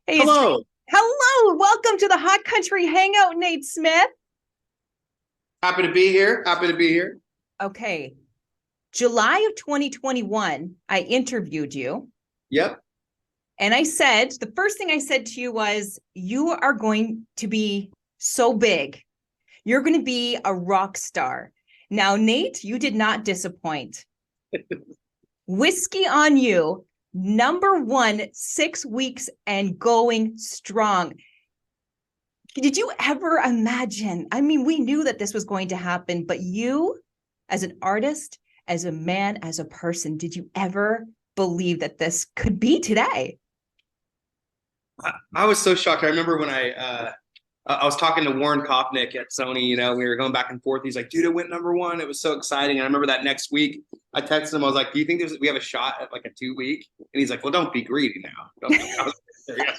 Hey, Hello. hello. Welcome to the Hot Country Hangout, Nate Smith. Happy to be here. Happy to be here. Okay. July of 2021, I interviewed you Yep. and I said, the first thing I said to you was, you are going to be so big. You're going to be a rock star. Now, Nate, you did not disappoint. Whiskey on You, number one, 6 weeks and going strong. Did you ever imagine? I mean, we knew that this was going to happen, but you, as an artist, as a man, as a person, did you ever believe that this could be today? I was so shocked. I remember when I was talking to Warren Kopnick at Sony, we were going back and forth. He's like, dude, it went number one. It was so exciting. And I remember that next week I texted him. I was like, do you think we have a shot at like a 2 week? And he's like, well, don't be greedy now. Don't be, I was like,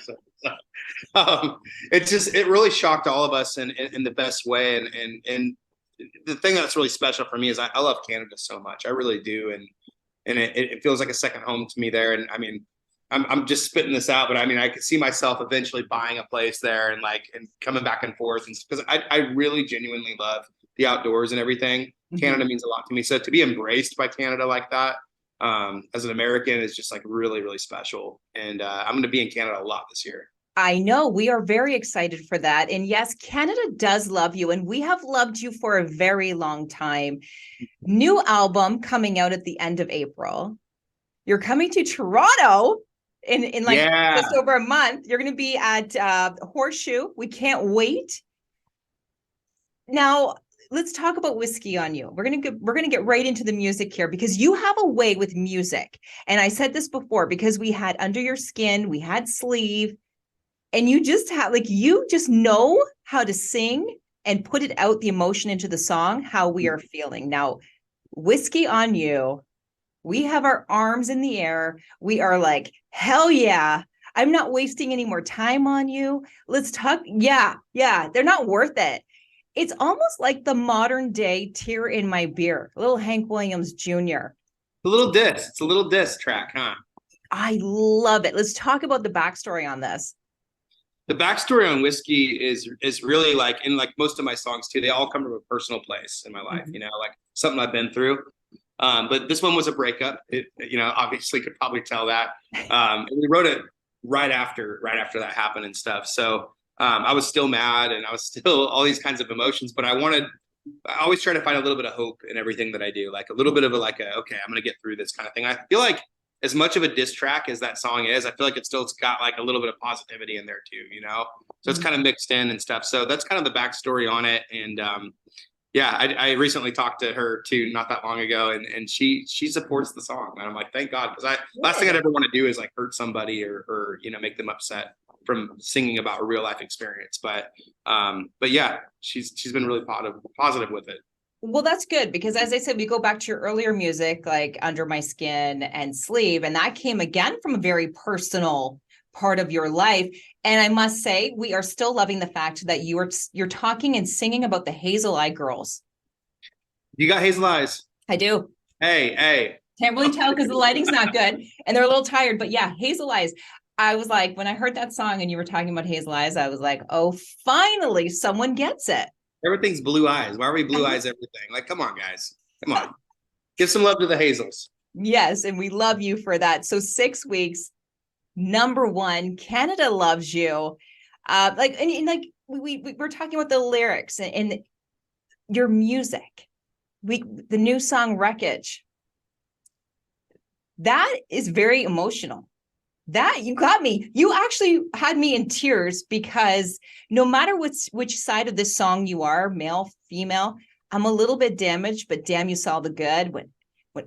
yes. It really shocked all of us in the best way. And the thing that's really special for me is I love Canada so much. I really do. And it feels like a second home to me there. And I mean, I'm just spitting this out, but I mean, I could see myself eventually buying a place there and coming back and forth, and because I really genuinely love the outdoors and everything. Mm-hmm. Canada means a lot to me, so to be embraced by Canada like that, as an American, is just like really really special. And I'm going to be in Canada a lot this year. I know we are very excited for that. And yes, Canada does love you, and we have loved you for a very long time. New album coming out at the end of April. You're coming to Toronto in like Yeah. just over a month. You're going to be at Horseshoe. We can't wait. Now, let's talk about Whiskey on You. We're gonna get right into the music here, because you have a way with music. And I said this before, because we had Under Your Skin, we had Sleeve, and you just have you just know how to sing and put it out, the emotion into the song, how we are feeling. Now, Whiskey on You, we have our arms in the air. We are like, hell yeah. I'm not wasting any more time on you. Let's talk. Yeah, they're not worth it. It's almost like the modern day Tear in My Beer, little Hank Williams Jr. A little diss. It's a little diss track, huh? I love it. Let's talk about the backstory on this. The backstory on Whiskey is really like, in like most of my songs too, they all come from a personal place in my life, like something I've been through. But this one was a breakup. Obviously could probably tell that. And we wrote it right after that happened and stuff. So I was still mad, and I was still all these kinds of emotions, but I always try to find a little bit of hope in everything that I do, like a little bit of okay, I'm going to get through this kind of thing. I feel like as much of a diss track as that song is, I feel like it's got like a little bit of positivity in there too. So it's kind of mixed in and stuff. So that's kind of the backstory on it. And yeah, I recently talked to her too, not that long ago, and she supports the song, and I'm like, thank God, because last thing I'd ever want to do is like hurt somebody or make them upset from singing about a real life experience. But yeah, she's been really positive with it. Well, that's good, because as I said, we go back to your earlier music, like Under My Skin and Sleeve, and that came again from a very personal part of your life. And I must say, we are still loving the fact that you're talking and singing about the Hazel Eye Girls. You got hazel eyes. I do. Hey. Can't really tell because the lighting's not good and they're a little tired, but yeah, Hazel Eyes. I was like, when I heard that song and you were talking about Hazel Eyes, I was like, oh, finally someone gets it. Everything's blue eyes. Why are we blue eyes everything? Like, come on, guys. Come on. Give some love to the Hazels. Yes, and we love you for that. So 6 weeks, number one, Canada loves you. We're talking about the lyrics and your music. The new song Wreckage. That is very emotional. That you got me. You actually had me in tears, because no matter which side of this song you are, male, female, I'm a little bit damaged, but damn, you saw the good. When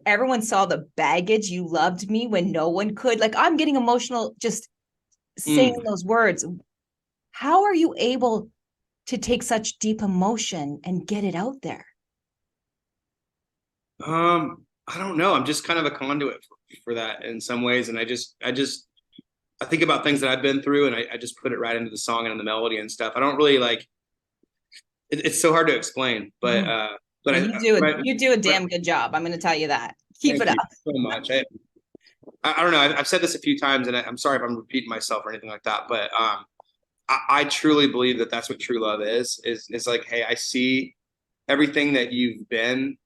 everyone saw the baggage, you loved me when no one could. Like, I'm getting emotional just saying those words. How are you able to take such deep emotion and get it out there? I don't know. I'm just kind of a conduit for that in some ways, and I think about things that I've been through, and I just put it right into the song and in the melody and stuff. I don't really like it's so hard to explain, but you do a damn good job. I'm going to tell you that. Keep it up. So much. I don't know. I've said this a few times, and I'm sorry if I'm repeating myself or anything like that, but I truly believe that that's what true love is like, hey, I see everything that you've been,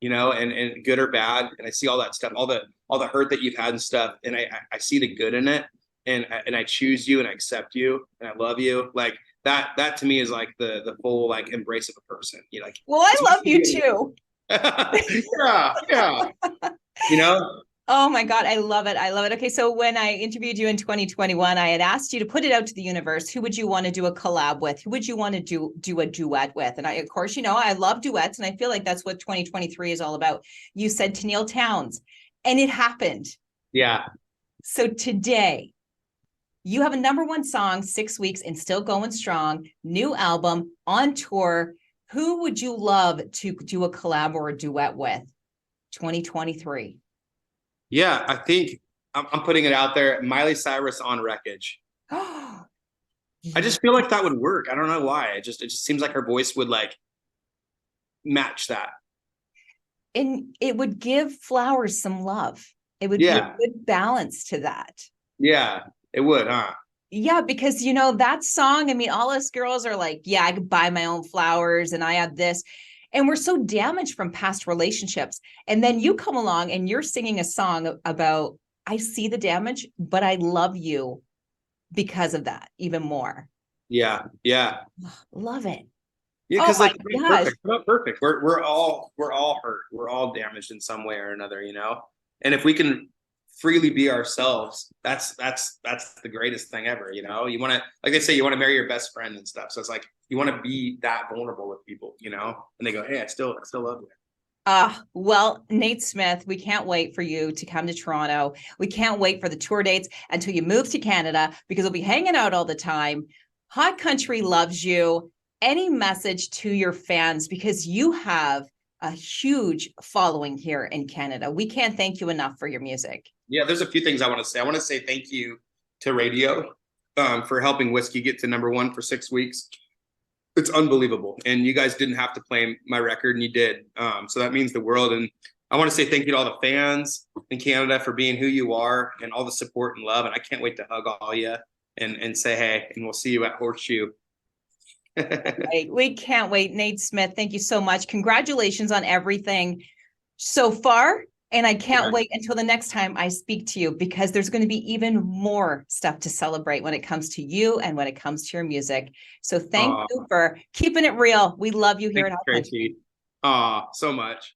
you know, and good or bad, and I see all that stuff, all the hurt that you've had and stuff, and I see the good in it, and I choose you and I accept you and I love you. Like that to me is like the full like embrace of a person. You know, like, Well, I love you too. yeah, yeah. You know, Oh my God, I love it. I love it. Okay, so when I interviewed you in 2021, I had asked you to put it out to the universe. Who would you want to do a collab with? Who would you want to do a duet with? And I, of course, you know, I love duets, and I feel like that's what 2023 is all about. You said Tennille Townes, and it happened. yeah. So today, you have a #1 song, 6 weeks, and still going strong. New album, on tour. Who would you love to do a collab or a duet with? 2023. Yeah, I think I'm putting it out there. Miley Cyrus on Wreckage. Oh, I just feel like that would work. I don't know why. It just seems like her voice would like match that. and it would give flowers some love. It would be a Yeah, good balance to that. yeah, it would, huh? Yeah, because you know that song, I mean, all us girls are like, yeah, I could buy my own flowers and I have this. And we're so damaged from past relationships. And then you come along and you're singing a song about, I see the damage, but I love you because of that even more. Yeah, yeah, Love it. yeah. Oh Because my like we're not gosh. perfect. We're not perfect. We're all hurt. We're all damaged in some way or another. You know. And if we can freely be ourselves, that's the greatest thing ever. You know. You want to, like they say, you want to marry your best friend and stuff. So it's like you want to be that vulnerable with people. You know. And they go, hey, I still love you. Well, Nate Smith, we can't wait for you to come to Toronto. We can't wait for the tour dates until you move to Canada because we'll be hanging out all the time. Hot Country loves you. Any message to your fans, because you have a huge following here in Canada. We can't thank you enough for your music. Yeah, there's a few things I want to say. I want to say thank you to radio for helping Whiskey get to #1 for 6 weeks. It's unbelievable. And you guys didn't have to play my record, and you did. So that means the world. And I want to say thank you to all the fans in Canada for being who you are and all the support and love. And I can't wait to hug all you and say hey, and we'll see you at Horseshoe. Right. We can't wait. Nate Smith, thank you so much. Congratulations on everything so far. And I can't Yeah. wait until the next time I speak to you, because there's going to be even more stuff to celebrate when it comes to you and when it comes to your music. So thank you for keeping it real. We love you here Thanks, at Hot Country. Tracy. So much.